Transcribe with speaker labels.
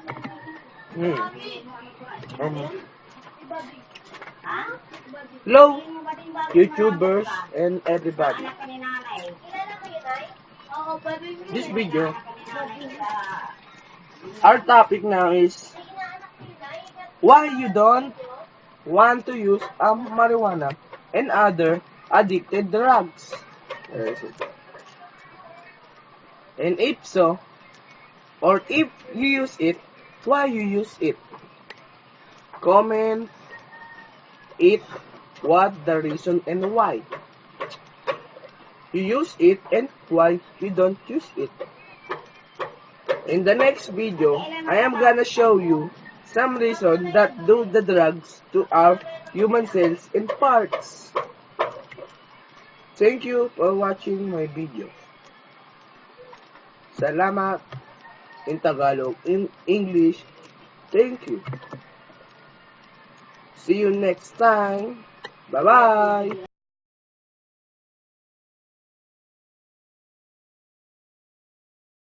Speaker 1: Hmm. Hello, YouTubers and everybody. This video, our topic now is why you don't want to use marijuana and other addicted drugs. Where is it? And if so, or if you use it, why you use it? Comment it, what the reason and why you use it and why you don't use it. In the next video, I am gonna show you some reason that do the drugs to our human cells and parts. Thank you for watching my video. Salamat in Tagalog, in English. Thank you. See you next time. Bye-bye.